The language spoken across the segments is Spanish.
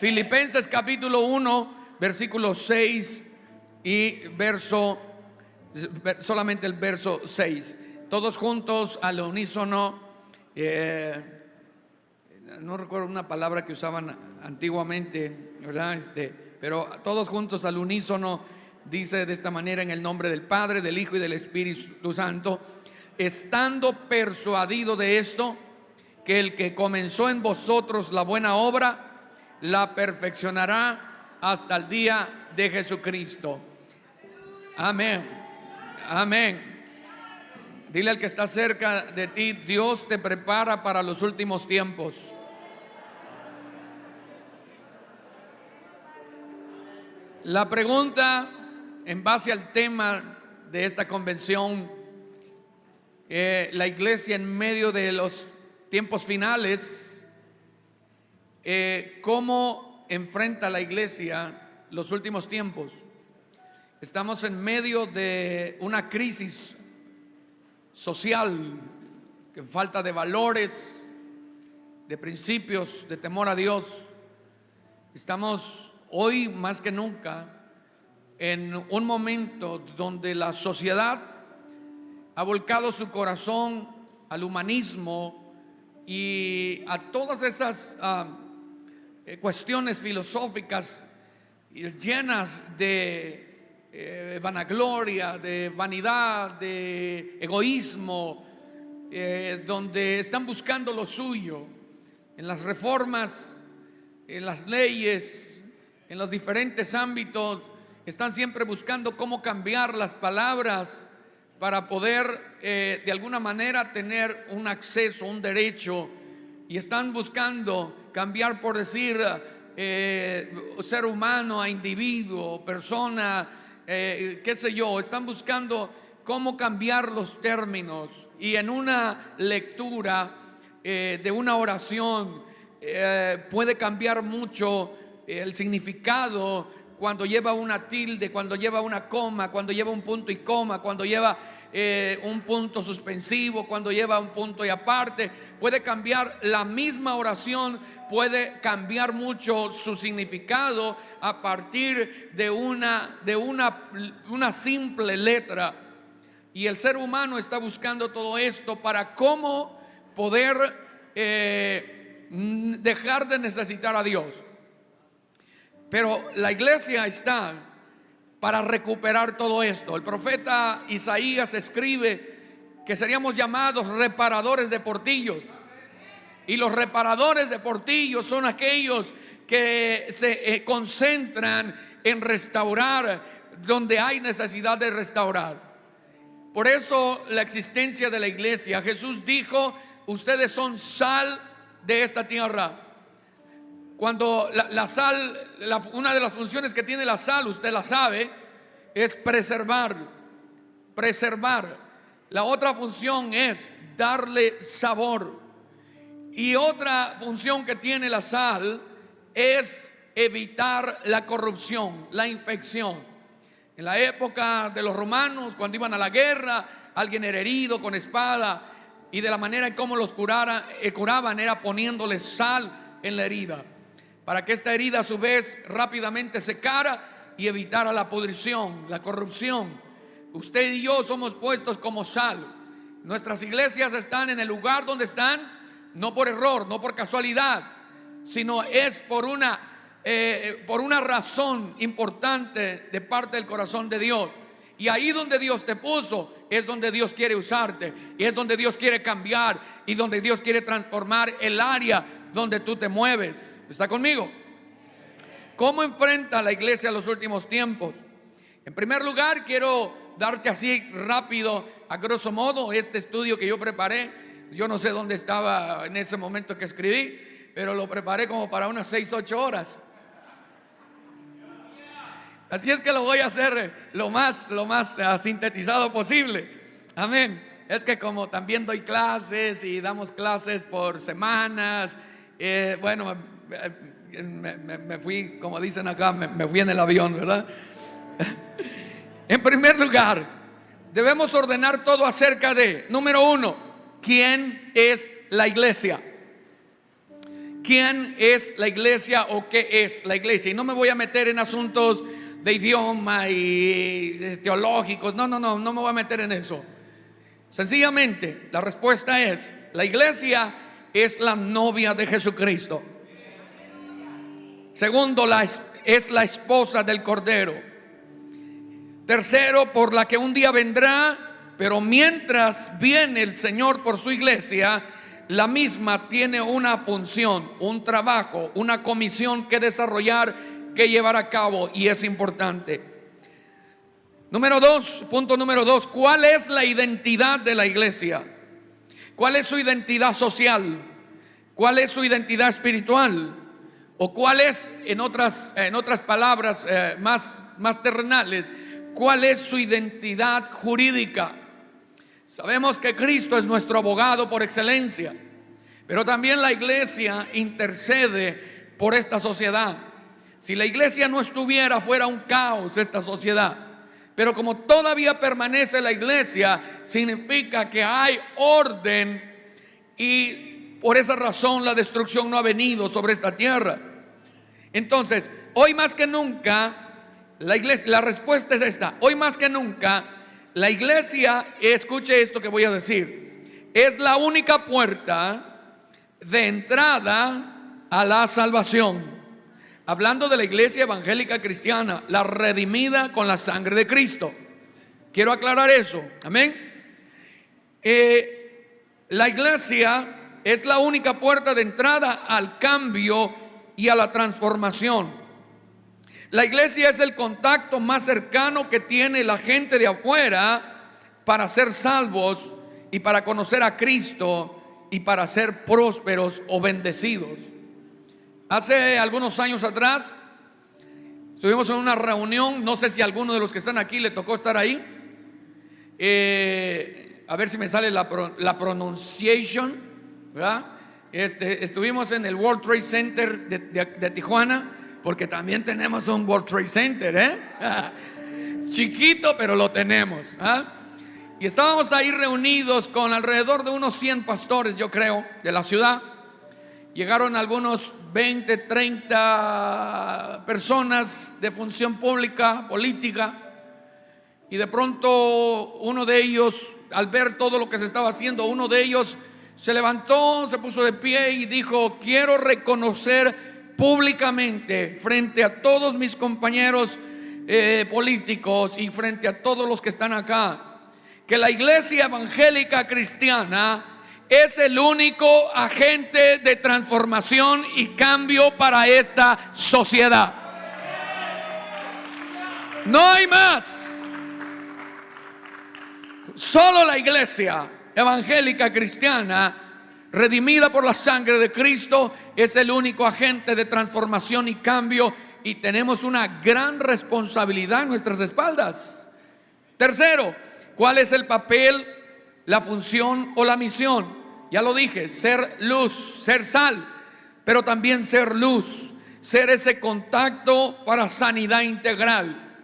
Filipenses capítulo 1, versículo 6 y solamente el verso 6. Todos juntos al unísono. No recuerdo una palabra que usaban antiguamente, ¿verdad? Pero todos juntos al unísono dice de esta manera: en el nombre del Padre, del Hijo y del Espíritu Santo, estando persuadido de esto, que el que comenzó en vosotros la buena obra, la perfeccionará hasta el día de Jesucristo. Amén. Amén. Dile al que está cerca de ti: Dios te prepara para los últimos tiempos. La pregunta en base al tema de esta convención, la iglesia en medio de los tiempos finales, ¿cómo enfrenta la iglesia los últimos tiempos? Estamos en medio de una crisis social, que falta de valores, de principios, de temor a Dios. Estamos hoy más que nunca en un momento donde la sociedad ha volcado su corazón al humanismo y a todas esas cuestiones filosóficas llenas de vanagloria, de vanidad, de egoísmo, donde están buscando lo suyo en las reformas, en las leyes, en los diferentes ámbitos. Están siempre buscando cómo cambiar las palabras para poder de alguna manera tener un acceso, un derecho, y están buscando cambiar, por decir, ser humano a individuo, persona, qué sé yo. Están buscando cómo cambiar los términos, y en una lectura de una oración puede cambiar mucho el significado cuando lleva una tilde, cuando lleva una coma, cuando lleva un punto y coma, cuando lleva un punto suspensivo, cuando lleva un punto y aparte. Puede cambiar la misma oración, puede cambiar mucho su significado a partir de una simple letra. Y el ser humano está buscando todo esto para cómo poder dejar de necesitar a Dios. Pero la iglesia está para recuperar todo esto. El profeta Isaías escribe que seríamos llamados reparadores de portillos. Y los reparadores de portillos son aquellos que se concentran en restaurar donde hay necesidad de restaurar. Por eso la existencia de la iglesia. Jesús dijo: ustedes son sal de esta tierra. Cuando la sal, una de las funciones que tiene la sal, usted la sabe, es preservar. La otra función es darle sabor. Y otra función que tiene la sal es evitar la corrupción, la infección. En la época de los romanos, cuando iban a la guerra, alguien era herido con espada, y de la manera en cómo los curaban era poniéndole sal en la herida, para que esta herida a su vez rápidamente secara y evitara la pudrición, la corrupción. Usted y yo somos puestos como sal. Nuestras iglesias están en el lugar donde están, no por error, no por casualidad, sino es por una razón importante de parte del corazón de Dios. Y ahí donde Dios te puso es donde Dios quiere usarte, y es donde Dios quiere cambiar, y donde Dios quiere transformar el área donde tú te mueves. ¿Está conmigo? ¿Cómo enfrenta la iglesia los últimos tiempos? En primer lugar, quiero darte así rápido, a grosso modo, este estudio que yo preparé. Yo no sé dónde estaba en ese momento que escribí, pero lo preparé como para unas 6-8 horas. Así es que lo voy a hacer lo más sintetizado posible. Amén. Es que como también doy clases y damos clases por semanas, bueno, me fui, como dicen acá, me fui en el avión, ¿verdad? En primer lugar, debemos ordenar todo acerca de, número uno, ¿quién es la iglesia? quién es la iglesia o qué es la iglesia. Y no me voy a meter en asuntos de idioma y teológicos. No me voy a meter en eso. Sencillamente, la respuesta es: la iglesia es la novia de Jesucristo. Segundo, es la esposa del Cordero. Tercero, por la que un día vendrá. Pero mientras viene el Señor por su iglesia, la misma tiene una función, un trabajo, una comisión que desarrollar, que llevar a cabo, y es importante. Punto número dos, ¿cuál es la identidad de la iglesia? ¿Cuál es su identidad social? ¿Cuál es su identidad espiritual? ¿O cuál es, en otras palabras más terrenales, cuál es su identidad jurídica? Sabemos que Cristo es nuestro abogado por excelencia, pero también la iglesia intercede por esta sociedad. Si la iglesia no estuviera, fuera un caos esta sociedad. Pero como todavía permanece la iglesia, significa que hay orden, y por esa razón la destrucción no ha venido sobre esta tierra. Entonces, hoy más que nunca, la respuesta es esta: hoy más que nunca, la iglesia, escuche esto que voy a decir, es la única puerta de entrada a la salvación. Hablando de la iglesia evangélica cristiana, la redimida con la sangre de Cristo. Quiero aclarar eso, amén. La iglesia es la única puerta de entrada al cambio y a la transformación. La iglesia es el contacto más cercano que tiene la gente de afuera para ser salvos y para conocer a Cristo y para ser prósperos o bendecidos. Hace algunos años atrás estuvimos en una reunión, no sé si a alguno de los que están aquí le tocó estar ahí. A ver si me sale la pronunciation, ¿verdad? Estuvimos en el World Trade Center de Tijuana, porque también tenemos un World Trade Center, chiquito, pero lo tenemos, y estábamos ahí reunidos con alrededor de unos 100 pastores, yo creo, de la ciudad. Llegaron algunos 20, 30 personas de función pública, política, y de pronto uno de ellos, al ver todo lo que se estaba haciendo, uno de ellos se levantó, se puso de pie y dijo: quiero reconocer públicamente frente a todos mis compañeros políticos y frente a todos los que están acá, que la iglesia evangélica cristiana es el único agente de transformación y cambio para esta sociedad. No hay más. Solo la iglesia evangélica cristiana, redimida por la sangre de Cristo, es el único agente de transformación y cambio, y tenemos una gran responsabilidad en nuestras espaldas. Tercero, ¿cuál es el papel, la función o la misión? Ya lo dije: ser luz, ser sal, pero también ser luz, ser ese contacto para sanidad integral.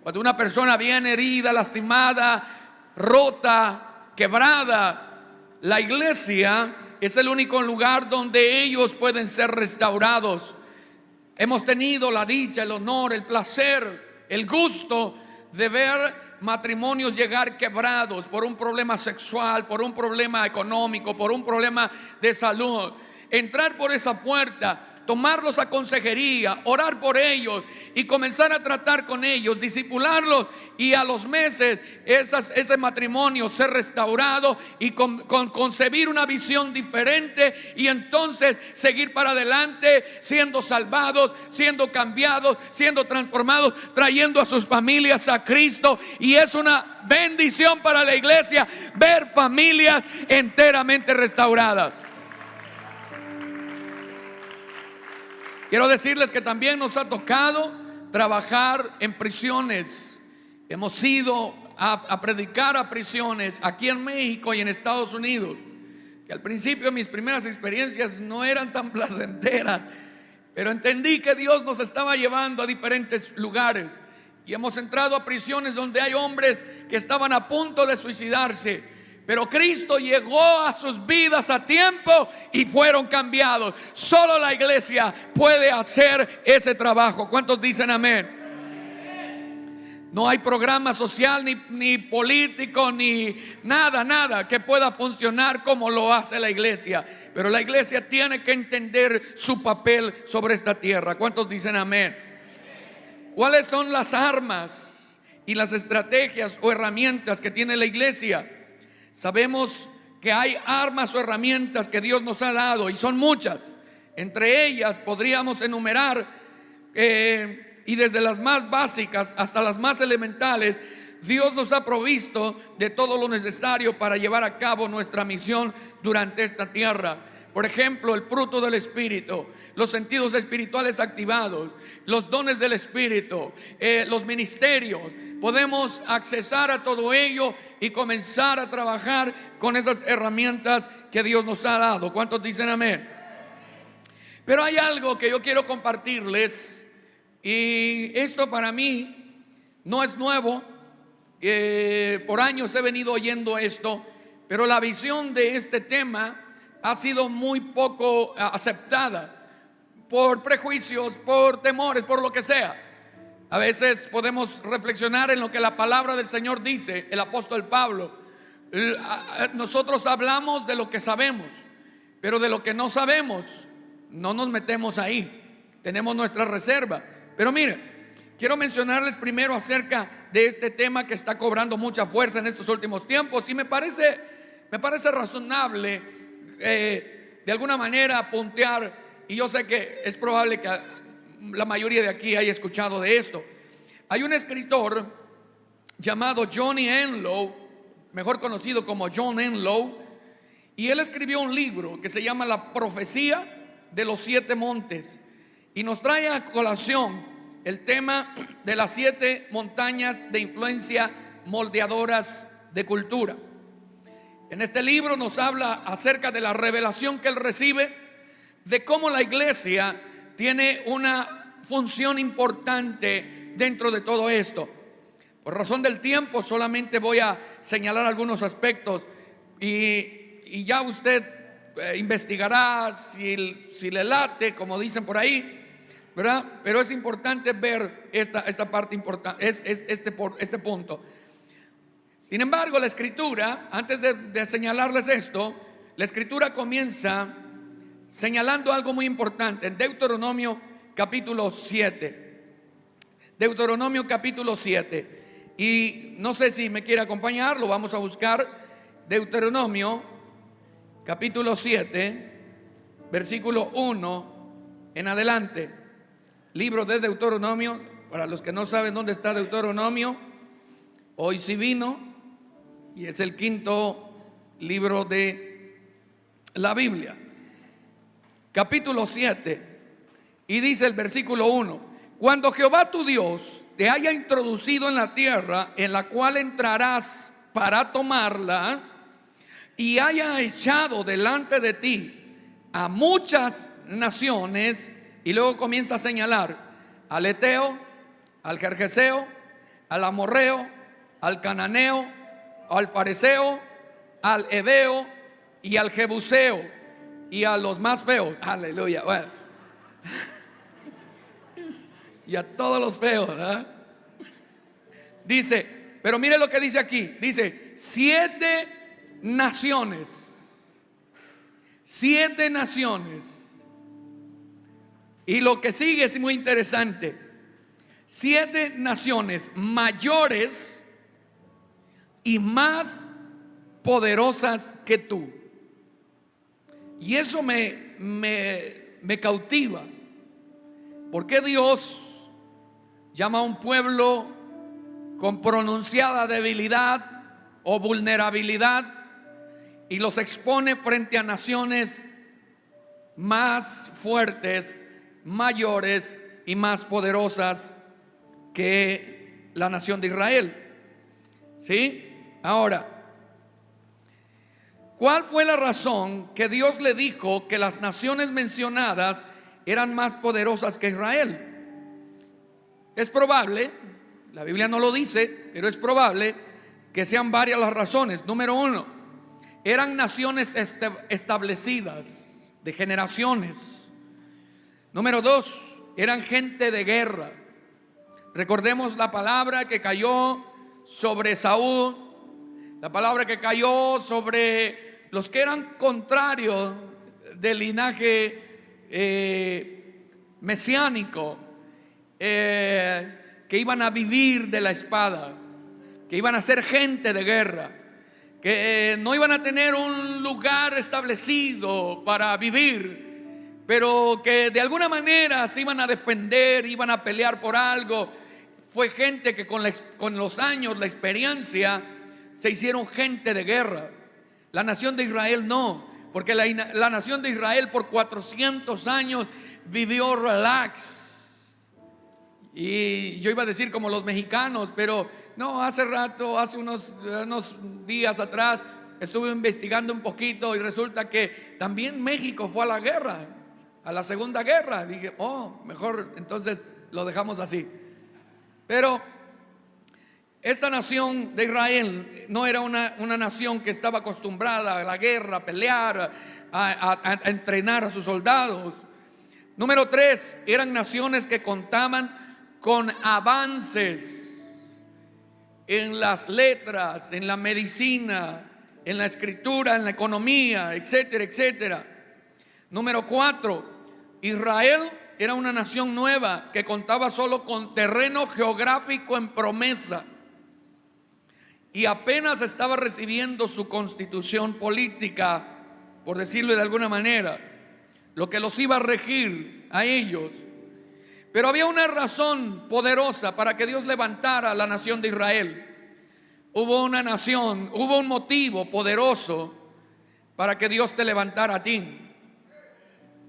Cuando una persona viene herida, lastimada, rota, quebrada, la iglesia es el único lugar donde ellos pueden ser restaurados. Hemos tenido la dicha, el honor, el placer, el gusto de ver matrimonios llegar quebrados por un problema sexual, por un problema económico, por un problema de salud. Entrar por esa puerta, tomarlos a consejería, orar por ellos y comenzar a tratar con ellos, discipularlos, y a los meses ese matrimonio ser restaurado y concebir una visión diferente, y entonces seguir para adelante, siendo salvados, siendo cambiados, siendo transformados, trayendo a sus familias a Cristo. Y es una bendición para la iglesia ver familias enteramente restauradas. Quiero decirles que también nos ha tocado trabajar en prisiones. Hemos ido a predicar a prisiones aquí en México y en Estados Unidos, que al principio mis primeras experiencias no eran tan placenteras, pero entendí que Dios nos estaba llevando a diferentes lugares, y hemos entrado a prisiones donde hay hombres que estaban a punto de suicidarse, pero Cristo llegó a sus vidas a tiempo y fueron cambiados. Solo la iglesia puede hacer ese trabajo. ¿Cuántos dicen amén? No hay programa social ni político ni nada que pueda funcionar como lo hace la iglesia. Pero la iglesia tiene que entender su papel sobre esta tierra. ¿Cuántos dicen amén? ¿Cuáles son las armas y las estrategias o herramientas que tiene la iglesia? Sabemos que hay armas o herramientas que Dios nos ha dado y son muchas. Entre ellas podríamos enumerar y desde las más básicas hasta las más elementales, Dios nos ha provisto de todo lo necesario para llevar a cabo nuestra misión durante esta tierra. Por ejemplo, el fruto del Espíritu, los sentidos espirituales activados, los dones del Espíritu, los ministerios. Podemos accesar a todo ello y comenzar a trabajar con esas herramientas que Dios nos ha dado. ¿Cuántos dicen amén? Pero hay algo que yo quiero compartirles. Y esto para mí no es nuevo, por años he venido oyendo esto, pero la visión de este tema ha sido muy poco aceptada por prejuicios, por temores, por lo que sea. A veces podemos reflexionar en lo que la palabra del Señor dice, el apóstol Pablo. Nosotros hablamos de lo que sabemos, pero de lo que no sabemos no nos metemos ahí, tenemos nuestra reserva. Pero mire, quiero mencionarles primero acerca de este tema que está cobrando mucha fuerza en estos últimos tiempos. Y me parece razonable de alguna manera puntear. Y yo sé que es probable que la mayoría de aquí haya escuchado de esto. Hay un escritor llamado Johnny Enlow, mejor conocido como John Enlow, y él escribió un libro que se llama La Profecía de los 7 Montes. Y nos trae a colación el tema de las 7 montañas de influencia moldeadoras de cultura. En este libro nos habla acerca de la revelación que él recibe, de cómo la iglesia tiene una función importante dentro de todo esto. Por razón del tiempo solamente voy a señalar algunos aspectos y ya usted investigará si le late, como dicen por ahí, ¿verdad? Pero es importante ver esta parte importante, este punto. Sin embargo, la escritura, antes de señalarles esto, la escritura comienza señalando algo muy importante en Deuteronomio capítulo 7. Deuteronomio capítulo 7. Y no sé si me quiere acompañar, lo vamos a buscar. Deuteronomio capítulo 7, versículo 1 en adelante. Libro de Deuteronomio. Para los que no saben dónde está Deuteronomio, hoy sí vino, y es el 5.º libro de la Biblia. Capítulo 7, y dice el versículo 1: cuando Jehová tu Dios te haya introducido en la tierra en la cual entrarás para tomarla, y haya echado delante de ti a muchas naciones. Y luego comienza a señalar al Eteo, al Gergeseo, al Amorreo, al Cananeo, al Fareseo, al Heveo y al Jebuseo, y a los más feos. Aleluya. Bueno. Y a todos los feos, ¿eh? Dice, pero mire lo que dice aquí. Dice 7 naciones. 7 naciones. Y lo que sigue es muy interesante. 7 naciones mayores y más poderosas que tú. Y eso me cautiva. ¿Por qué Dios llama a un pueblo con pronunciada debilidad o vulnerabilidad y los expone frente a naciones más fuertes, mayores y más poderosas que la nación de Israel? ¿Sí? Ahora, ¿cuál fue la razón que Dios le dijo que las naciones mencionadas eran más poderosas que Israel? Es probable, la Biblia no lo dice, pero es probable que sean varias las razones. Número 1, eran naciones establecidas de generaciones. Número 2, eran gente de guerra. Recordemos la palabra que cayó sobre Saúl, la palabra que cayó sobre los que eran contrarios del linaje mesiánico, que iban a vivir de la espada, que iban a ser gente de guerra, que no iban a tener un lugar establecido para vivir, pero que de alguna manera se iban a defender, iban a pelear por algo. Fue gente que con los años, la experiencia, se hicieron gente de guerra. La nación de Israel no, porque la nación de Israel por 400 años vivió relax. Y yo iba a decir como los mexicanos, pero no, hace unos días atrás estuve investigando un poquito y resulta que también México fue a la guerra, a la Segunda Guerra. Dije, mejor entonces lo dejamos así. Pero esta nación de Israel no era una nación que estaba acostumbrada a la guerra, a pelear, a entrenar a sus soldados. Número 3, eran naciones que contaban con avances en las letras, en la medicina, en la escritura, en la economía, etcétera, etcétera. Número 4, Israel era una nación nueva que contaba solo con terreno geográfico en promesa y apenas estaba recibiendo su constitución política, por decirlo de alguna manera, lo que los iba a regir a ellos. Pero había una razón poderosa para que Dios levantara a la nación de Israel. Hubo un motivo poderoso para que Dios te levantara a ti.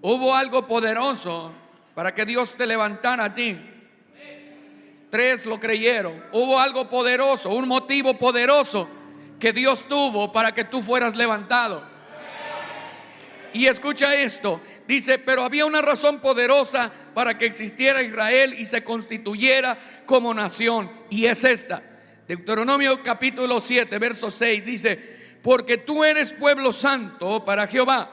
Hubo algo poderoso para que Dios te levantara a ti. 3 lo creyeron. Hubo algo poderoso, un motivo poderoso que Dios tuvo para que tú fueras levantado. Y escucha esto, dice, pero había una razón poderosa para que existiera Israel y se constituyera como nación, y es esta. Deuteronomio capítulo 7, verso 6 dice, porque tú eres pueblo santo para Jehová,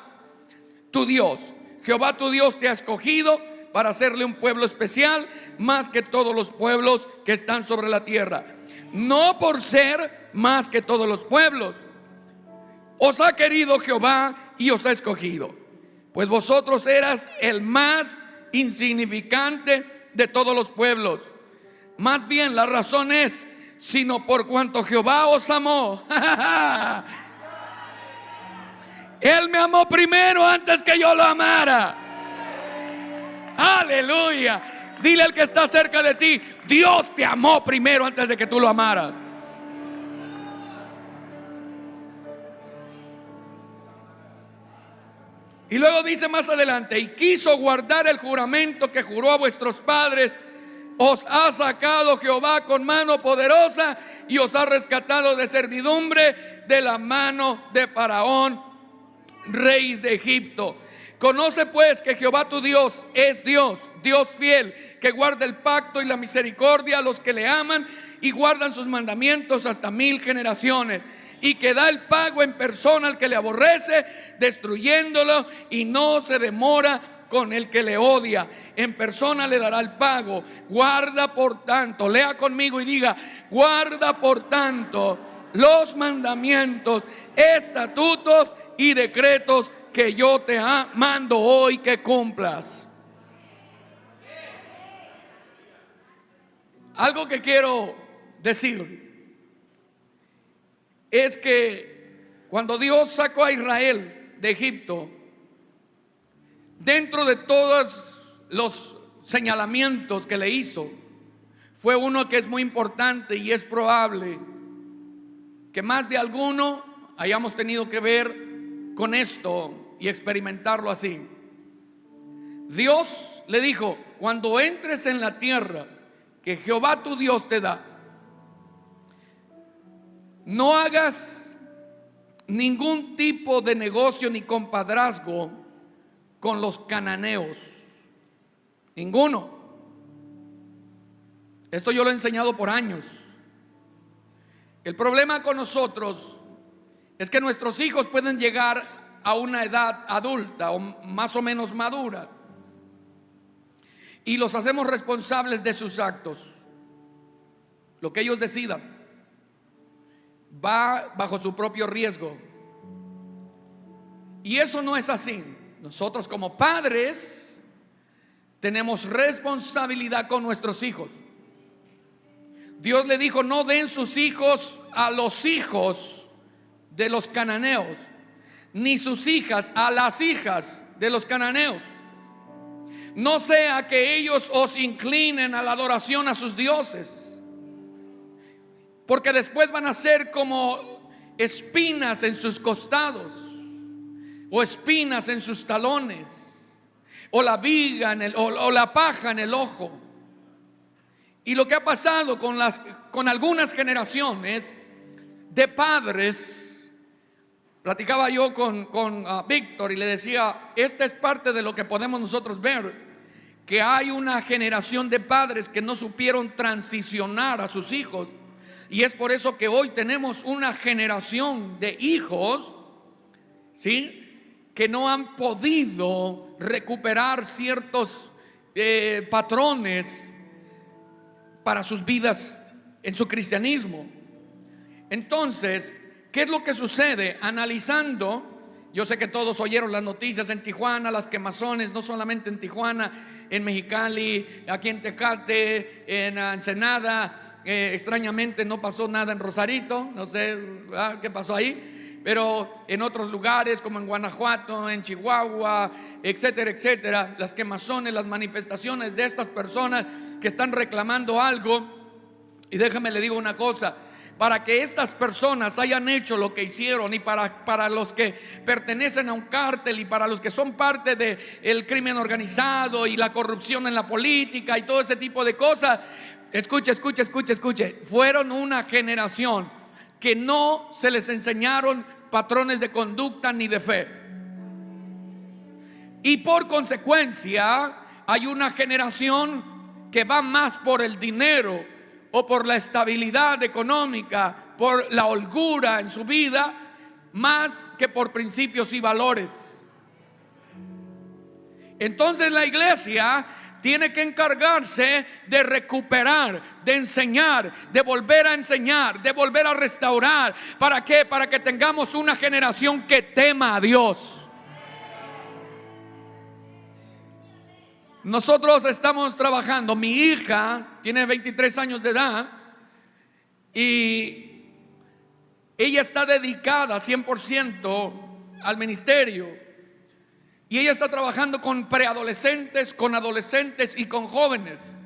tu Dios. Jehová tu Dios te ha escogido para hacerle un pueblo especial, más que todos los pueblos que están sobre la tierra. No por ser más que todos los pueblos. Os ha querido Jehová y os ha escogido, pues vosotros eras el más insignificante de todos los pueblos. Más bien la razón es, sino por cuanto Jehová os amó. Él me amó primero antes que yo lo amara. Aleluya. Dile al que está cerca de ti, Dios te amó primero antes de que tú lo amaras. Y luego dice más adelante, y quiso guardar el juramento que juró a vuestros padres. Os ha sacado Jehová con mano poderosa y os ha rescatado de servidumbre de la mano de Faraón, rey de Egipto. Conoce pues que Jehová tu Dios es Dios, Dios fiel, que guarda el pacto y la misericordia a los que le aman y guardan sus mandamientos hasta 1000 generaciones. Y que da el pago en persona al que le aborrece, destruyéndolo, y no se demora con el que le odia. En persona le dará el pago. Guarda por tanto, lea conmigo y diga, guarda por tanto los mandamientos, estatutos y decretos que yo te mando hoy que cumplas. Algo que quiero decir es que cuando Dios sacó a Israel de Egipto, dentro de todos los señalamientos que le hizo, fue uno que es muy importante, y es probable que más de alguno hayamos tenido que ver con esto y experimentarlo así. Dios le dijo, cuando entres en la tierra que Jehová tu Dios te da, no hagas ningún tipo de negocio ni compadrazgo con los cananeos. Ninguno. Esto yo lo he enseñado por años. El problema con nosotros es que nuestros hijos pueden llegar a una edad adulta o más o menos madura y los hacemos responsables de sus actos. Lo que ellos decidan va bajo su propio riesgo. Y eso no es así. Nosotros como padres tenemos responsabilidad con nuestros hijos. Dios le dijo: no den sus hijos a los hijos de los cananeos, ni sus hijas a las hijas de los cananeos. No sea que ellos os inclinen a la adoración a sus dioses, porque después van a ser como espinas en sus costados, o espinas en sus talones, o la viga o la paja en el ojo. Y lo que ha pasado con algunas generaciones de padres, platicaba yo con Víctor y le decía: esta es parte de lo que podemos nosotros ver, que hay una generación de padres que no supieron transicionar a sus hijos. Y es por eso que hoy tenemos una generación de hijos, ¿sí?, que no han podido recuperar ciertos patrones para sus vidas en su cristianismo. Entonces, ¿qué es lo que sucede? Analizando, yo sé que todos oyeron las noticias en Tijuana, las quemazones, no solamente en Tijuana, en Mexicali, aquí en Tecate, en Ensenada. Extrañamente no pasó nada en Rosarito, no sé qué pasó ahí, pero en otros lugares como en Guanajuato, en Chihuahua, etcétera, etcétera, las quemazones, las manifestaciones de estas personas que están reclamando algo. Y déjame le digo una cosa: para que estas personas hayan hecho lo que hicieron, y para los que pertenecen a un cártel, y para los que son parte del crimen organizado y la corrupción en la política y todo ese tipo de cosas, escuche, fueron una generación que no se les enseñaron patrones de conducta ni de fe, y por consecuencia hay una generación que va más por el dinero o por la estabilidad económica, por la holgura en su vida, más que por principios y valores. Entonces la iglesia tiene que encargarse de recuperar, de enseñar, de volver a enseñar, de volver a restaurar. ¿Para qué? Para que tengamos una generación que tema a Dios. Nosotros estamos trabajando. Mi hija tiene 23 años de edad y ella está dedicada 100% al ministerio. Y ella está trabajando con preadolescentes, con adolescentes y con jóvenes.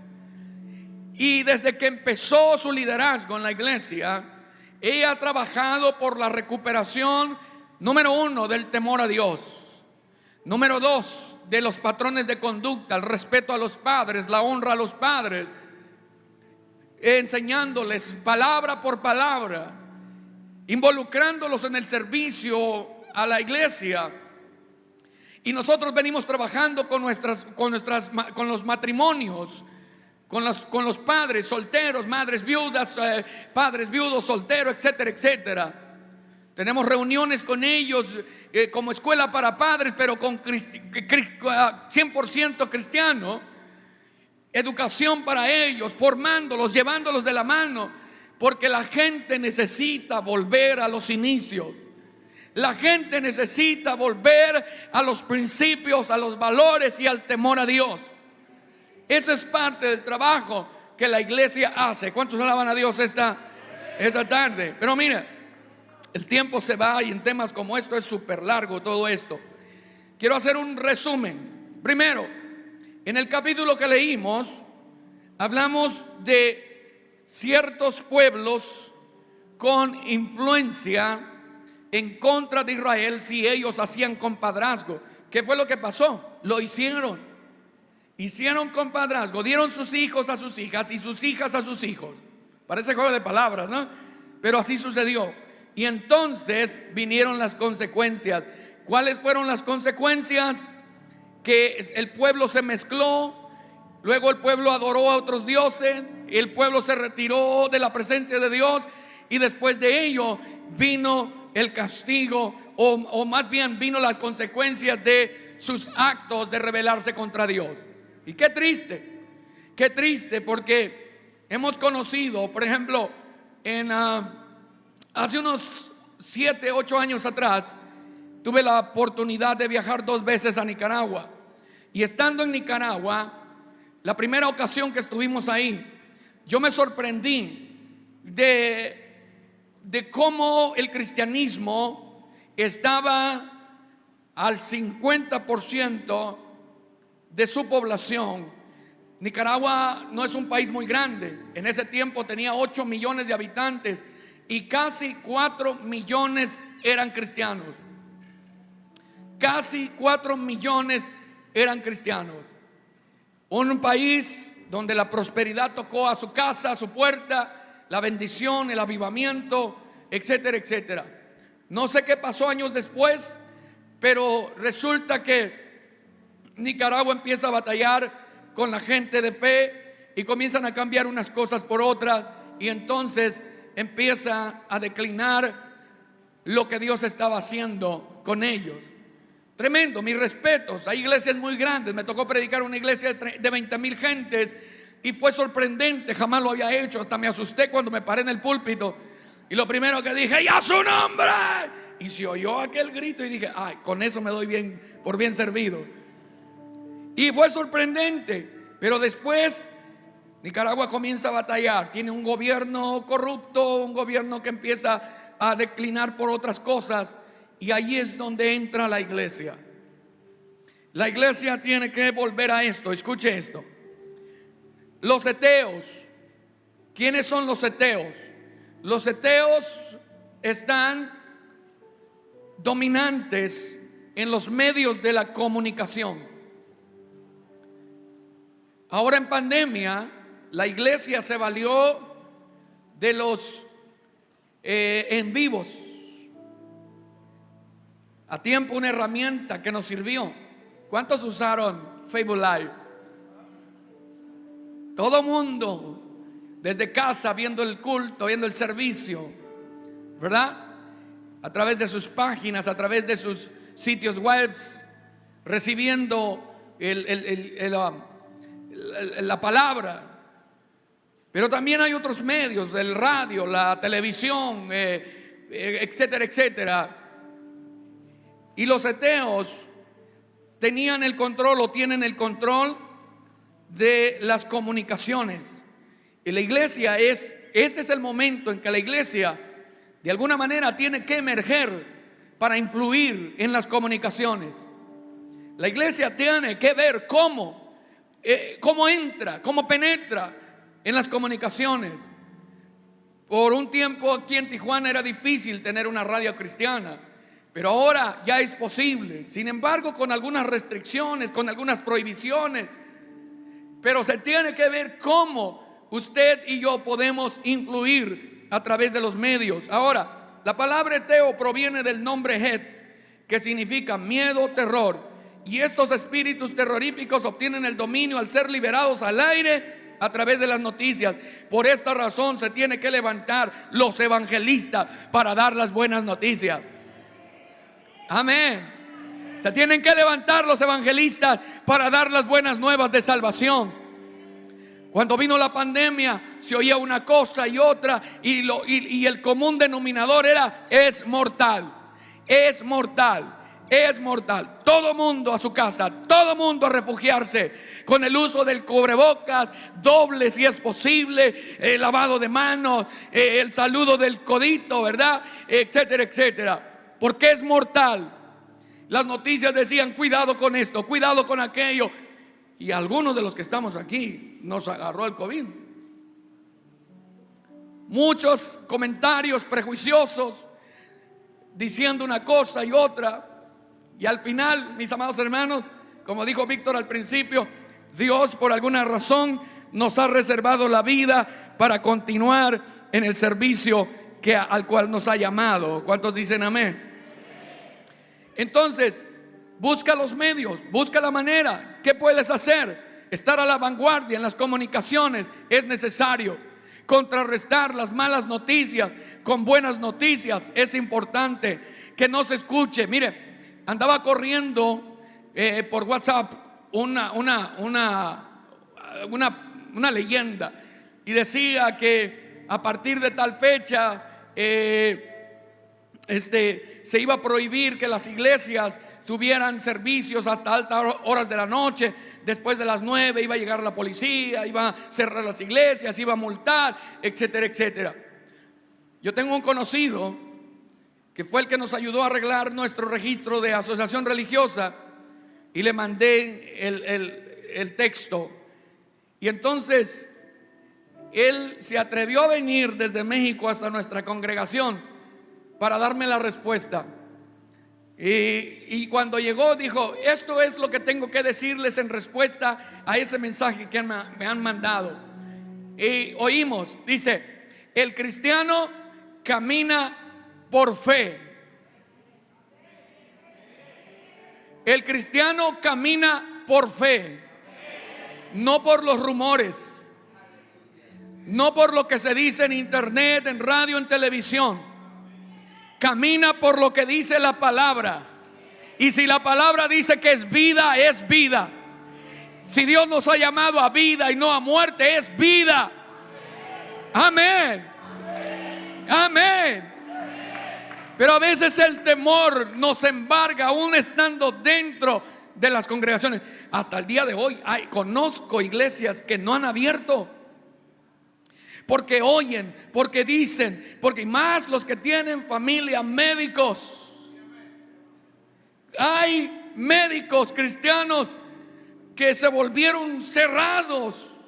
Y desde que empezó su liderazgo en la iglesia, ella ha trabajado por la recuperación, número 1, del temor a Dios. Número 2, de los patrones de conducta, el respeto a los padres, la honra a los padres, enseñándoles palabra por palabra, involucrándolos en el servicio a la iglesia. Y nosotros venimos trabajando con los matrimonios, con los padres solteros, madres viudas, padres viudos, solteros, etcétera, etcétera. Tenemos reuniones con ellos como escuela para padres, pero con 100% cristiano. Educación para ellos, formándolos, llevándolos de la mano, porque la gente necesita volver a los inicios. La gente necesita volver a los principios, a los valores y al temor a Dios. Ese es parte del trabajo que la iglesia hace. ¿Cuántos alaban a Dios esta tarde? Pero mira, el tiempo se va y en temas como esto es súper largo todo esto. Quiero hacer un resumen. Primero, en el capítulo que leímos, hablamos de ciertos pueblos con influencia en contra de Israel si ellos hacían compadrazgo. ¿Qué fue lo que pasó? Lo hicieron compadrazgo, dieron sus hijos a sus hijas y sus hijas a sus hijos. Parece juego de palabras, ¿no? Pero así sucedió. Y entonces vinieron las consecuencias. ¿Cuáles fueron las consecuencias? Que el pueblo se mezcló, luego el pueblo adoró a otros dioses, el pueblo se retiró de la presencia de Dios, y después de ello vino el castigo, o más bien vino las consecuencias de sus actos de rebelarse contra Dios. Y qué triste, porque hemos conocido, por ejemplo, hace unos 7, 8 años atrás, tuve la oportunidad de viajar 2 veces a Nicaragua. Y estando en Nicaragua, la primera ocasión que estuvimos ahí, yo me sorprendí de cómo el cristianismo estaba al 50% de su población. Nicaragua no es un país muy grande. En ese tiempo tenía 8 millones de habitantes y casi 4 millones eran cristianos. Casi 4 millones eran cristianos. Un país donde la prosperidad tocó a su casa, a su puerta, la bendición, el avivamiento, etcétera, etcétera. No sé qué pasó años después, pero resulta que Nicaragua empieza a batallar con la gente de fe y comienzan a cambiar unas cosas por otras, y entonces empieza a declinar lo que Dios estaba haciendo con ellos. Tremendo, mis respetos. Hay iglesias muy grandes. Me tocó predicar una iglesia de 20,000 gentes y fue sorprendente, jamás lo había hecho. Hasta me asusté cuando me paré en el púlpito y lo primero que dije: ¡ya su nombre! Y se oyó aquel grito y dije: ay, con eso me doy por bien servido. Y fue sorprendente. Pero después Nicaragua comienza a batallar. Tiene un gobierno corrupto, un gobierno que empieza a declinar por otras cosas. Y ahí es donde entra la iglesia. La iglesia tiene que volver a esto. Escuche esto. Los heteos. ¿Quiénes son los heteos? Los heteos están dominantes en los medios de la comunicación. Ahora en pandemia, la iglesia se valió de los en vivos. A tiempo, una herramienta que nos sirvió. ¿Cuántos usaron Facebook Live? Todo mundo, desde casa, viendo el culto, viendo el servicio, ¿verdad? A través de sus páginas, a través de sus sitios web, recibiendo la palabra. Pero también hay otros medios, el radio, la televisión, etcétera, etcétera. Y los heteos tenían el control, o tienen el control de las comunicaciones. Y la iglesia este es el momento en que la iglesia de alguna manera tiene que emerger para influir en las comunicaciones. La iglesia tiene que ver cómo entra, cómo penetra en las comunicaciones. Por un tiempo aquí en Tijuana era difícil tener una radio cristiana, pero ahora ya es posible. Sin embargo, con algunas restricciones, con algunas prohibiciones. Pero se tiene que ver cómo usted y yo podemos influir a través de los medios. Ahora, la palabra heteo proviene del nombre het, que significa miedo, terror. Y estos espíritus terroríficos obtienen el dominio al ser liberados al aire a través de las noticias. Por esta razón se tiene que levantar los evangelistas para dar las buenas noticias. Amén. Se tienen que levantar los evangelistas para dar las buenas nuevas de salvación. Cuando vino la pandemia se oía una cosa y otra, y el común denominador era: es mortal, es mortal, es mortal. Todo mundo a su casa, todo mundo a refugiarse con el uso del cubrebocas, doble si es posible, el lavado de manos, el saludo del codito, ¿verdad? Etcétera, etcétera. Porque es mortal. Las noticias decían: cuidado con esto, cuidado con aquello. Y algunos de los que estamos aquí nos agarró el COVID. Muchos comentarios prejuiciosos diciendo una cosa y otra. Y al final, mis amados hermanos, como dijo Víctor al principio, Dios por alguna razón nos ha reservado la vida para continuar en el servicio al cual nos ha llamado. ¿Cuántos dicen amén? Entonces, busca los medios, busca la manera. ¿Qué puedes hacer? Estar a la vanguardia en las comunicaciones es necesario. Contrarrestar las malas noticias con buenas noticias. Es importante que no se escuche. Mire, andaba corriendo por WhatsApp una leyenda, y decía que a partir de tal fecha se iba a prohibir que las iglesias tuvieran servicios hasta altas horas de la noche. Después de las 9 iba a llegar la policía, iba a cerrar las iglesias, iba a multar, etcétera, etcétera. Yo tengo un conocido que fue el que nos ayudó a arreglar nuestro registro de asociación religiosa, y le mandé el texto. Y entonces él se atrevió a venir desde México hasta nuestra congregación para darme la respuesta. Y cuando llegó dijo: esto es lo que tengo que decirles en respuesta a ese mensaje que me han mandado. Y oímos, dice: el cristiano camina por fe. El cristiano camina por fe, no por los rumores, no por lo que se dice en internet, en radio, en televisión. Camina por lo que dice la palabra. Y si la palabra dice que es vida, es vida. Si Dios nos ha llamado a vida y no a muerte, es vida. Amén. Amén. Pero a veces el temor nos embarga, aún estando dentro de las congregaciones. Hasta el día de hoy conozco iglesias que no han abierto, porque oyen, porque dicen, porque más los que tienen familia, médicos. Hay médicos cristianos que se volvieron cerrados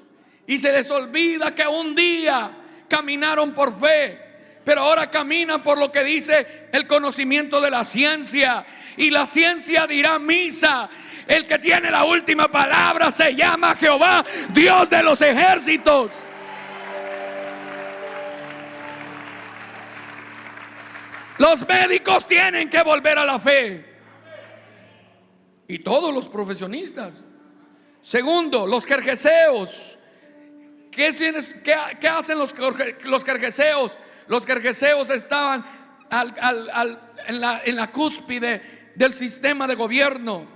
y se les olvida que un día caminaron por fe, pero ahora caminan por lo que dice el conocimiento de la ciencia. Y la ciencia dirá misa: el que tiene la última palabra se llama Jehová, Dios de los ejércitos. Los médicos tienen que volver a la fe, y todos los profesionistas. Segundo, los jerjeseos. ¿Qué hacen los jerjeseos? Los jerjeseos estaban en la cúspide del sistema de gobierno,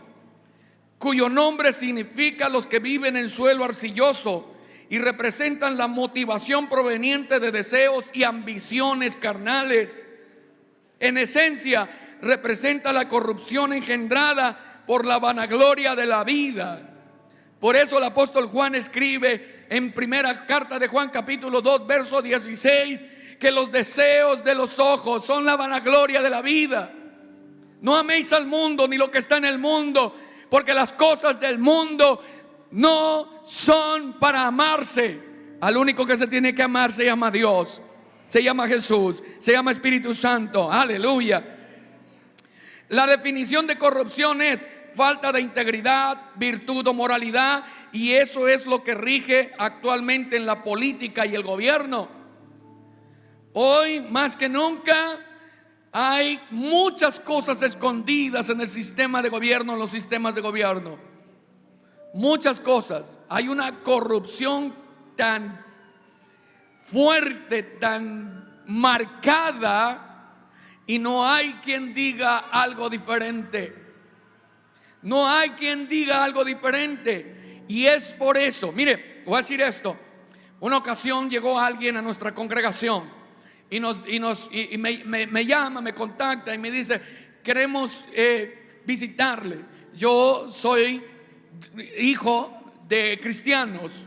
cuyo nombre significa los que viven en suelo arcilloso, y representan la motivación proveniente de deseos y ambiciones carnales. En esencia, representa la corrupción engendrada por la vanagloria de la vida. Por eso el apóstol Juan escribe en primera carta de Juan, capítulo 2, verso 16, que los deseos de los ojos son la vanagloria de la vida. No améis al mundo ni lo que está en el mundo, porque las cosas del mundo no son para amarse. Al único que se tiene que amar se llama Dios, se llama Jesús, se llama Espíritu Santo. Aleluya. La definición de corrupción es falta de integridad, virtud o moralidad, y eso es lo que rige actualmente en la política y el gobierno. Hoy más que nunca hay muchas cosas escondidas en el sistema de gobierno, en los sistemas de gobierno. Muchas cosas. Hay una corrupción tan fuerte, tan marcada, y no hay quien diga algo diferente. No hay quien diga algo diferente. Y es por eso, mire, voy a decir esto. Una ocasión llegó alguien a nuestra congregación y me llama, me contacta y me dice: queremos visitarle. Yo soy hijo de cristianos.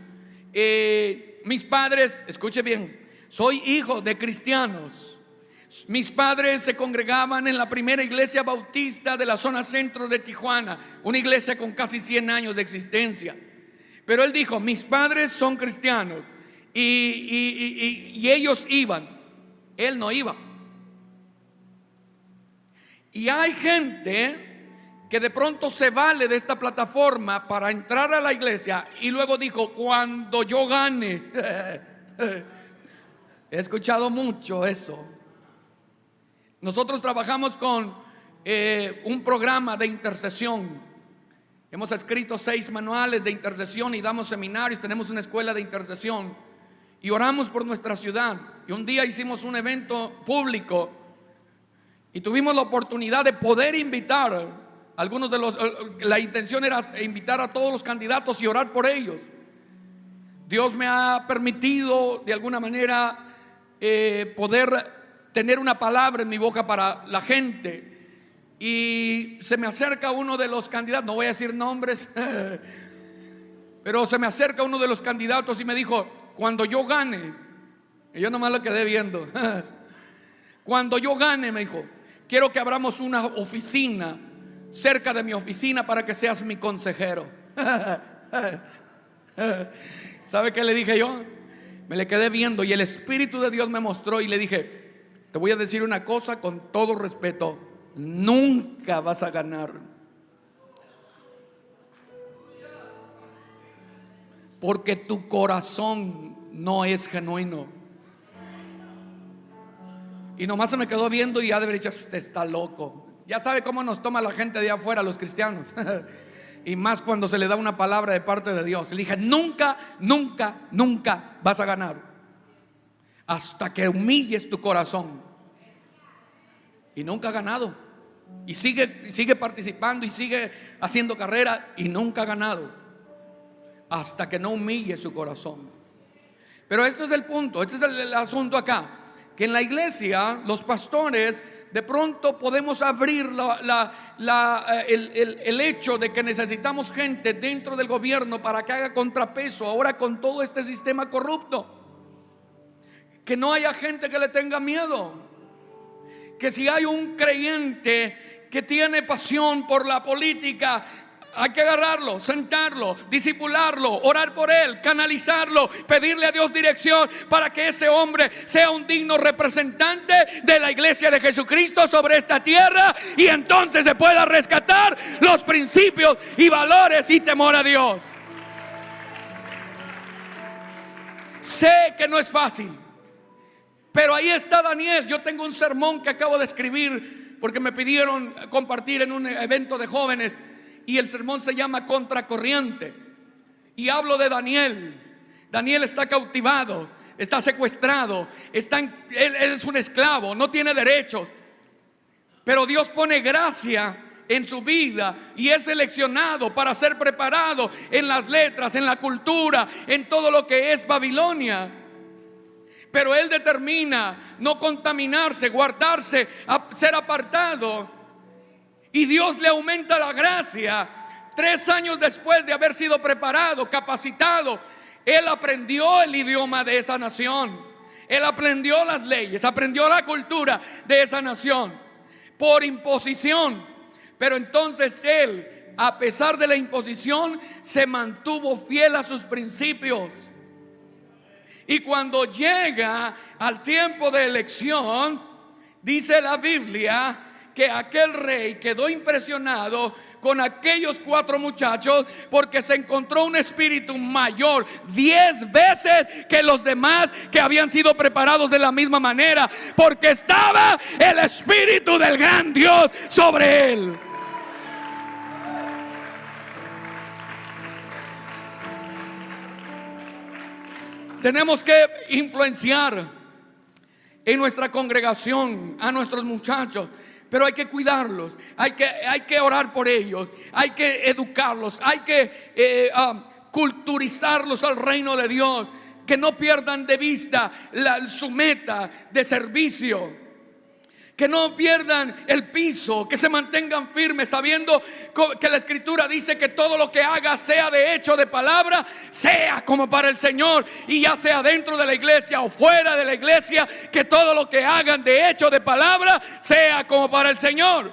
Mis padres, escuche bien, soy hijo de cristianos. Mis padres se congregaban en la primera iglesia bautista de la zona centro de Tijuana, una iglesia con casi 100 años de existencia. Pero él dijo: mis padres son cristianos y ellos iban, él no iba. Y hay gente que de pronto se vale de esta plataforma para entrar a la iglesia y luego dijo: cuando yo gane. He escuchado mucho eso. Nosotros trabajamos con un programa de intercesión. Hemos escrito 6 manuales de intercesión y damos seminarios. Tenemos una escuela de intercesión. y oramos por nuestra ciudad. Y un día hicimos un evento público y tuvimos la oportunidad de poder invitar algunos de los, la intención era invitar a todos los candidatos y orar por ellos. Dios me ha permitido de alguna manera poder tener una palabra en mi boca para la gente. Y se me acerca uno de los candidatos, no voy a decir nombres, pero se me acerca uno de los candidatos y me dijo: cuando yo gane, y yo nomás lo quedé viendo, cuando yo gane, me dijo, quiero que abramos una oficina cerca de mi oficina para que seas mi consejero. ¿Sabe qué le dije yo? Me le quedé viendo y el Espíritu de Dios me mostró y le dije: te voy a decir una cosa con todo respeto, nunca vas a ganar, porque tu corazón no es genuino. Y nomás se me quedó viendo y ya de haber dicho: este está loco. Ya sabe cómo nos toma la gente de afuera, los cristianos. Y más cuando se le da una palabra de parte de Dios. Le dije: nunca, nunca, nunca vas a ganar hasta que humilles tu corazón. Y nunca ha ganado. Y sigue participando y sigue haciendo carrera y nunca ha ganado hasta que no humille su corazón. Pero este es el punto, este es el asunto acá, que en la iglesia los pastores de pronto podemos abrir el hecho de que necesitamos gente dentro del gobierno para que haga contrapeso ahora con todo este sistema corrupto. Que no haya gente que le tenga miedo. Que si hay un creyente que tiene pasión por la política, hay que agarrarlo, sentarlo, discipularlo, orar por él, canalizarlo, pedirle a Dios dirección para que ese hombre sea un digno representante de la iglesia de Jesucristo sobre esta tierra, y entonces se pueda rescatar los principios y valores y temor a Dios. Sé que no es fácil, pero ahí está Daniel. Yo tengo un sermón que acabo de escribir porque me pidieron compartir en un evento de jóvenes, y el sermón se llama Contracorriente. Y hablo de Daniel. Daniel está cautivado, está secuestrado, él es un esclavo, no tiene derechos. Pero Dios pone gracia en su vida y es seleccionado para ser preparado en las letras, en la cultura, en todo lo que es Babilonia. Pero él determina no contaminarse, guardarse, ser apartado. Y Dios le aumenta la gracia. 3 años después de haber sido preparado, capacitado, él aprendió el idioma de esa nación. Él aprendió las leyes, aprendió la cultura de esa nación por imposición. Pero entonces él, a pesar de la imposición, se mantuvo fiel a sus principios. Y cuando llega al tiempo de elección, dice la Biblia que aquel rey quedó impresionado con aquellos 4 muchachos, porque se encontró un espíritu mayor 10 veces que los demás que habían sido preparados de la misma manera, porque estaba el espíritu del gran Dios sobre él. Tenemos que influenciar en nuestra congregación a nuestros muchachos, pero hay que cuidarlos, hay que orar por ellos, hay que educarlos, hay que culturizarlos al reino de Dios, que no pierdan de vista su meta de servicio, que no pierdan el piso, que se mantengan firmes, sabiendo que la Escritura dice que todo lo que haga, sea de hecho de palabra, sea como para el Señor. Y ya sea dentro de la iglesia o fuera de la iglesia, que todo lo que hagan de hecho de palabra, sea como para el Señor.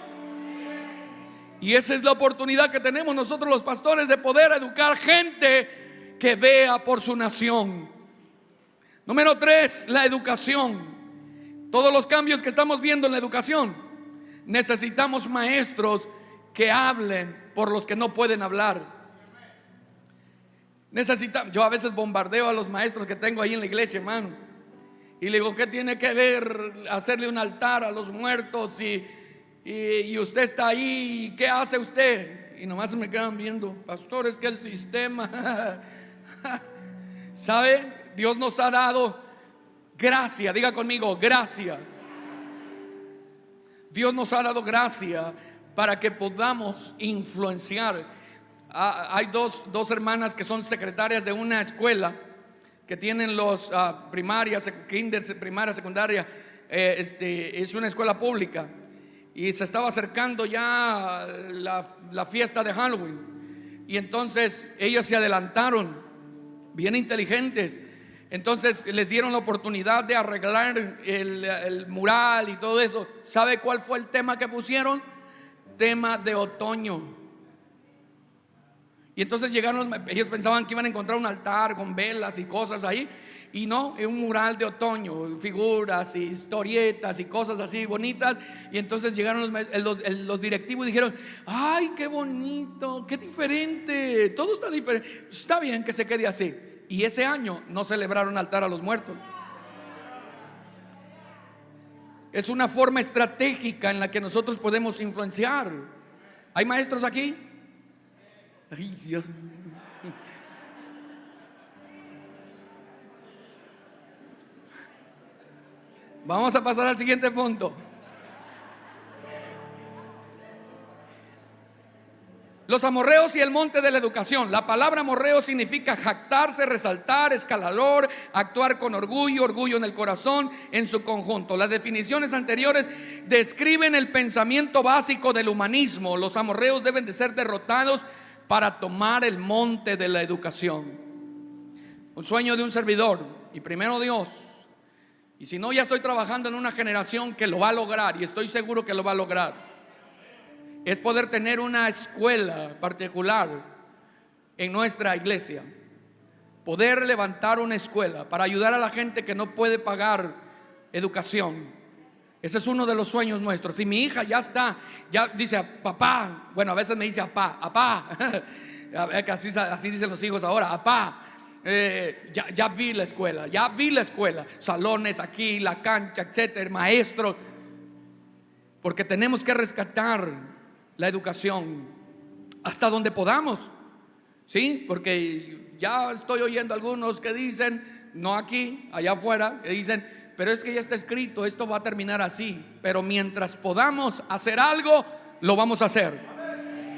Y esa es la oportunidad que tenemos nosotros los pastores, de poder educar gente que vea por su nación. Número 3, la educación. Todos los cambios que estamos viendo en la educación, necesitamos maestros que hablen por los que no pueden hablar. Yo a veces bombardeo a los maestros que tengo ahí en la iglesia, hermano, y le digo: ¿qué tiene que ver hacerle un altar a los muertos y usted está ahí? ¿Qué hace usted? Y nomás se me quedan viendo: pastor, es que el sistema ¿sabe? Dios nos ha dado gracia. Diga conmigo, gracia. Dios nos ha dado gracia para que podamos influenciar. Hay dos hermanas que son secretarias de una escuela que tienen los primarias, kinder, primaria, secundaria. Es una escuela pública y se estaba acercando ya la fiesta de Halloween, y entonces ellas se adelantaron, bien inteligentes. Entonces les dieron la oportunidad de arreglar el mural y todo eso. ¿Sabe cuál fue el tema que pusieron? Tema de otoño. Y entonces llegaron, ellos pensaban que iban a encontrar un altar con velas y cosas ahí, y no, es un mural de otoño, figuras y historietas y cosas así bonitas. Y entonces llegaron los directivos y dijeron: ay, qué bonito, qué diferente, todo está diferente, está bien que se quede así. Y ese año no celebraron altar a los muertos. Es una forma estratégica en la que nosotros podemos influenciar. ¿Hay maestros aquí? Ay, Dios. Vamos a pasar al siguiente punto. Los amorreos y el monte de la educación. La palabra amorreo significa jactarse, resaltar, escalador, actuar con orgullo, orgullo en el corazón en su conjunto. Las definiciones anteriores describen el pensamiento básico del humanismo. Los amorreos deben de ser derrotados para tomar el monte de la educación. Un sueño de un servidor, y primero Dios, y si no, ya estoy trabajando en una generación que lo va a lograr, y estoy seguro que lo va a lograr, es poder tener una escuela particular en nuestra iglesia. Poder levantar una escuela para ayudar a la gente que no puede pagar educación. Ese es uno de los sueños nuestros. Y mi hija ya está, ya dice: papá, bueno, a veces me dice apá, así dicen los hijos ahora, apá. Ya vi la escuela, salones aquí, la cancha, etcétera, maestros, porque tenemos que rescatar la educación hasta donde podamos, ¿sí? Porque ya estoy oyendo algunos que dicen, no aquí, allá afuera, que dicen: pero es que ya está escrito, esto va a terminar así. Pero mientras podamos hacer algo, lo vamos a hacer.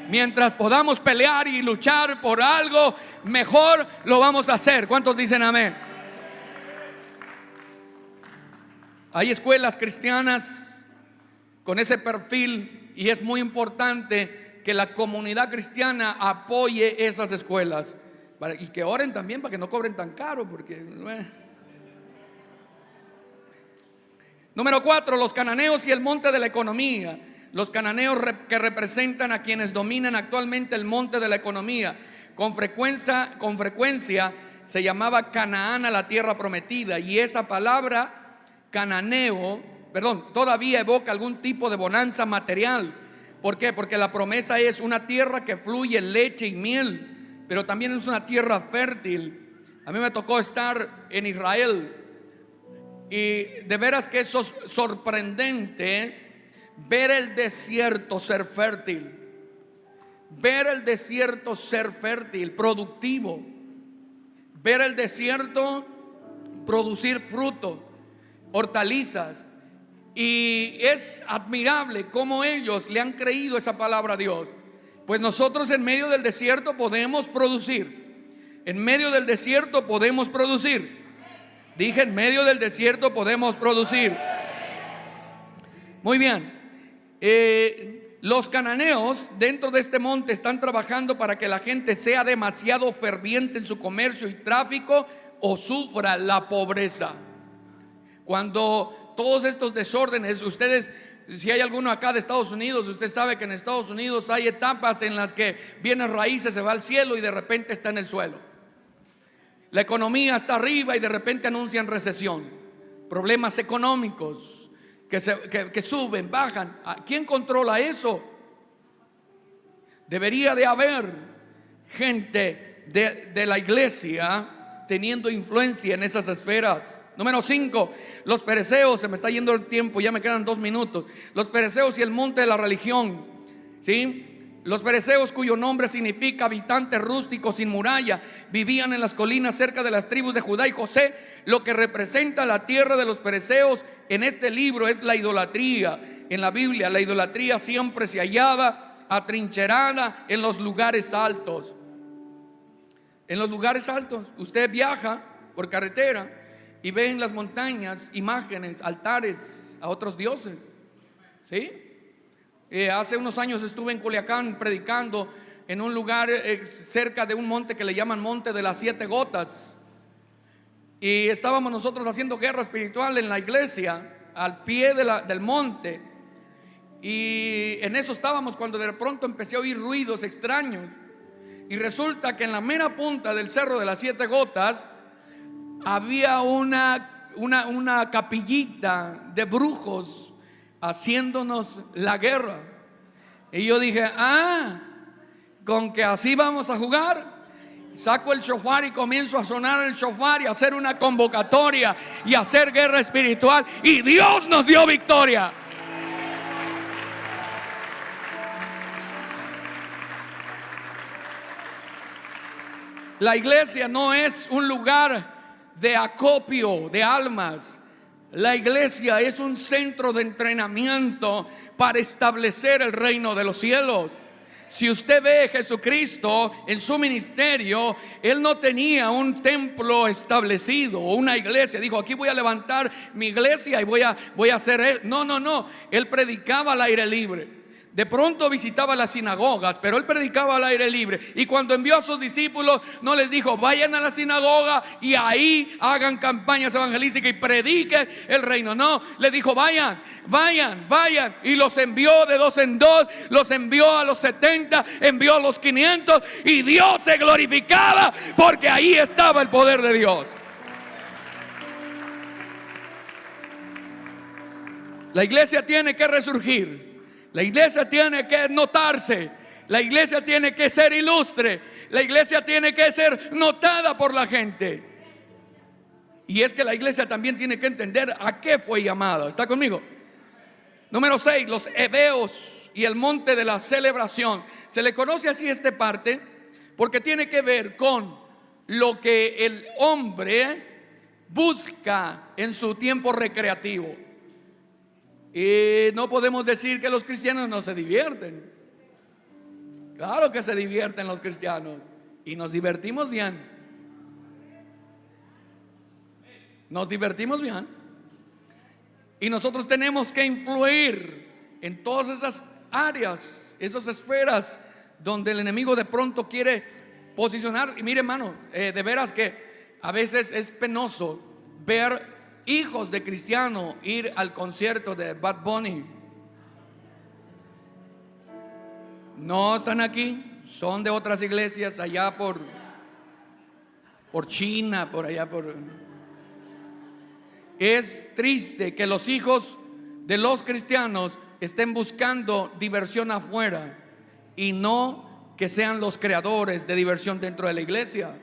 Mientras podamos pelear y luchar por algo mejor, lo vamos a hacer. ¿Cuántos dicen amén? Hay escuelas cristianas con ese perfil, y es muy importante que la comunidad cristiana apoye esas escuelas, y que oren también para que no cobren tan caro, porque Número 4, los cananeos y el monte de la economía. Los cananeos que representan a quienes dominan actualmente el monte de la economía. Con frecuencia se llamaba Canaán a la tierra prometida, y esa palabra cananeo, todavía evoca algún tipo de bonanza material. ¿Por qué? Porque la promesa es una tierra que fluye leche y miel, pero también es una tierra fértil. A mí me tocó estar en Israel, y de veras que es sorprendente ver el desierto ser fértil. Ver el desierto ser fértil, productivo. Ver el desierto producir fruto, hortalizas. Y es admirable cómo ellos le han creído esa palabra a Dios. Pues nosotros en medio del desierto podemos producir. En medio del desierto podemos producir. Dije, en medio del desierto podemos producir. Muy bien. Los cananeos dentro de este monte están trabajando para que la gente sea demasiado ferviente en su comercio y tráfico o sufra la pobreza. Cuando todos estos desórdenes, ustedes, si hay alguno acá de Estados Unidos, usted sabe que en Estados Unidos hay etapas en las que bienes raíces se va al cielo y de repente está en el suelo. La economía está arriba y de repente anuncian recesión, problemas económicos que suben, bajan. ¿Quién controla eso? Debería de haber gente de la iglesia teniendo influencia en esas esferas. Número 5, los fereceos. Se me está yendo el tiempo, ya me quedan 2 minutos. Los fereceos y el monte de la religión, ¿sí? Los fereceos, cuyo nombre significa habitantes rústicos sin muralla, vivían en las colinas cerca de las tribus de Judá y José. Lo que representa la tierra de los fereceos en este libro es la idolatría. En la Biblia, la idolatría siempre se hallaba atrincherada en los lugares altos. En los lugares altos, usted viaja por carretera y ve en las montañas imágenes, altares a otros dioses. ¿Sí? Hace unos años estuve en Culiacán predicando en un lugar cerca de un monte que le llaman Monte de las Siete Gotas. Y estábamos nosotros haciendo guerra espiritual en la iglesia, al pie del monte. Y en eso estábamos cuando de pronto empecé a oír ruidos extraños. Y resulta que en la mera punta del Cerro de las Siete Gotas había una capillita de brujos haciéndonos la guerra. Y yo dije, con que así vamos a jugar. Saco el shofar y comienzo a sonar el shofar y a hacer una convocatoria y a hacer guerra espiritual, y Dios nos dio victoria. La iglesia no es un lugar de acopio de almas. La iglesia es un centro de entrenamiento para establecer el reino de los cielos. Si usted ve a Jesucristo en su ministerio, Él no tenía un templo establecido o una iglesia. Dijo, aquí voy a levantar mi iglesia y voy a hacer. No. Él predicaba al aire libre. De pronto visitaba las sinagogas, pero Él predicaba al aire libre. Y cuando envió a sus discípulos, no les dijo, vayan a la sinagoga y ahí hagan campañas evangelísticas y prediquen el reino. No, les dijo, vayan. Y los envió de 2 en 2, los envió a los 70, envió a los 500, y Dios se glorificaba porque ahí estaba el poder de Dios. La iglesia tiene que resurgir. La iglesia tiene que notarse. La iglesia tiene que ser ilustre. La iglesia tiene que ser notada por la gente. Y es que la iglesia también tiene que entender a qué fue llamada. ¿Está conmigo? Número 6, los hebeos y el monte de la celebración. Se le conoce así esta parte porque tiene que ver con lo que el hombre busca en su tiempo recreativo. Y no podemos decir que los cristianos no se divierten. Claro que se divierten los cristianos y nos divertimos bien. Nos divertimos bien. Y nosotros tenemos que influir en todas esas áreas, esas esferas donde el enemigo de pronto quiere posicionar. Y mire, hermano, de veras que a veces es penoso ver hijos de cristianos ir al concierto de Bad Bunny. No están aquí, son de otras iglesias allá por China, por allá por. Es triste que los hijos de los cristianos estén buscando diversión afuera y no que sean los creadores de diversión dentro de la iglesia.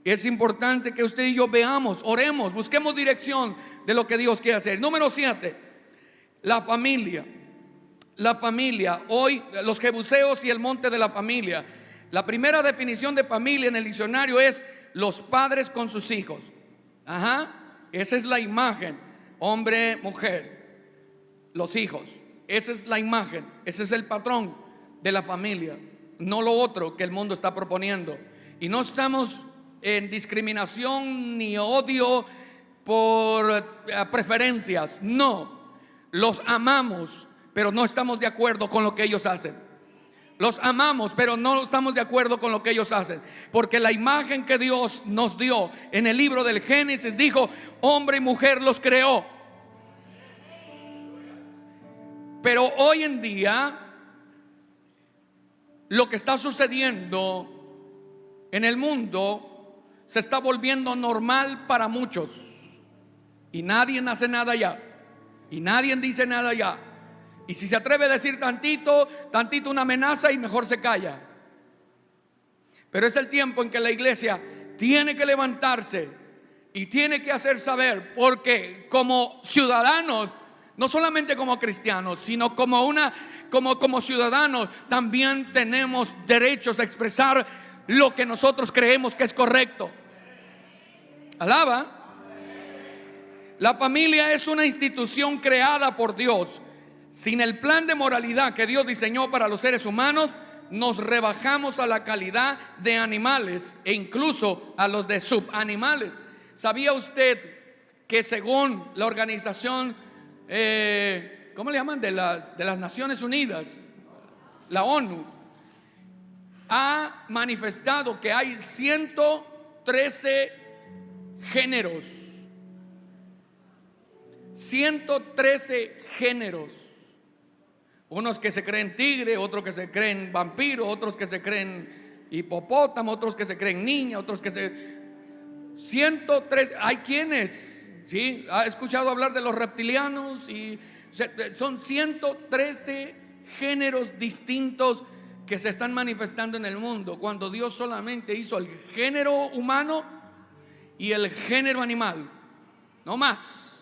Es importante que usted y yo veamos, oremos, busquemos dirección de lo que Dios quiere hacer. Número 7, la familia. La familia, hoy los jebuseos y el monte de la familia. La primera definición de familia en el diccionario es los padres con sus hijos. Esa es la imagen, hombre, mujer, los hijos. Esa es la imagen, ese es el patrón de la familia, no lo otro que el mundo está proponiendo. Y no estamos en discriminación ni odio por preferencias. No, los amamos, pero no estamos de acuerdo con lo que ellos hacen. Los amamos, pero no estamos de acuerdo con lo que ellos hacen, porque la imagen que Dios nos dio en el libro del Génesis dijo, hombre y mujer los creó. Pero hoy en día lo que está sucediendo en el mundo se está volviendo normal para muchos, y nadie hace nada ya, y nadie dice nada ya. Y si se atreve a decir tantito una amenaza, y mejor se calla. Pero es el tiempo en que la iglesia tiene que levantarse y tiene que hacer saber, porque como ciudadanos no solamente como cristianos, sino como ciudadanos, también tenemos derechos a expresar lo que nosotros creemos que es correcto. Alaba. La familia es una institución creada por Dios. Sin el plan de moralidad que Dios diseñó para los seres humanos, nos rebajamos a la calidad de animales e incluso a los de subanimales. ¿Sabía usted que según la organización, ¿cómo le llaman? De las Naciones Unidas, la ONU, ha manifestado que hay 113 géneros? 113 géneros. Unos que se creen tigre, otros que se creen vampiro, otros que se creen hipopótamo, otros que se creen niña, otros que se... 103, hay quienes, ¿sí? ¿Ha escuchado hablar de los reptilianos? Y son 113 géneros distintos que se están manifestando en el mundo, cuando Dios solamente hizo el género humano y el género animal, no más.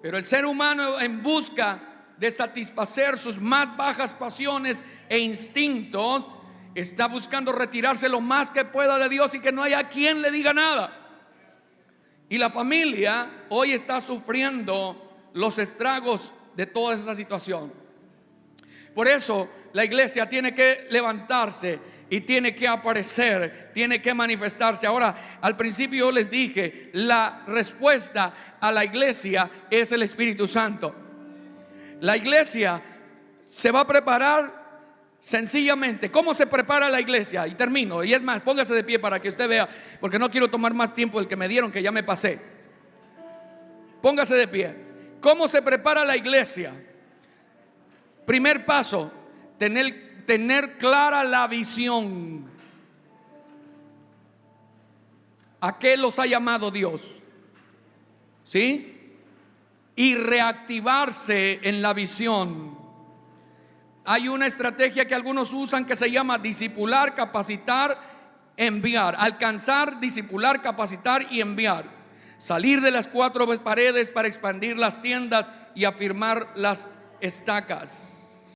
Pero el ser humano, en busca de satisfacer sus más bajas pasiones e instintos, está buscando retirarse lo más que pueda de Dios y que no haya quien le diga nada. Y la familia hoy está sufriendo los estragos de toda esa situación. Por eso la iglesia tiene que levantarse y tiene que aparecer, tiene que manifestarse. Ahora, al principio yo les dije, la respuesta a la iglesia es el Espíritu Santo. La iglesia se va a preparar sencillamente. ¿Cómo se prepara la iglesia? Y termino, y es más, póngase de pie para que usted vea, porque no quiero tomar más tiempo del que me dieron, que ya me pasé. Póngase de pie. ¿Cómo se prepara la iglesia? Primer paso, tener clara la visión. ¿A qué los ha llamado Dios? ¿Sí? Y reactivarse en la visión. Hay una estrategia que algunos usan que se llama discipular, capacitar, enviar. Alcanzar, discipular, capacitar y enviar. Salir de las 4 paredes para expandir las tiendas y afirmar las estacas.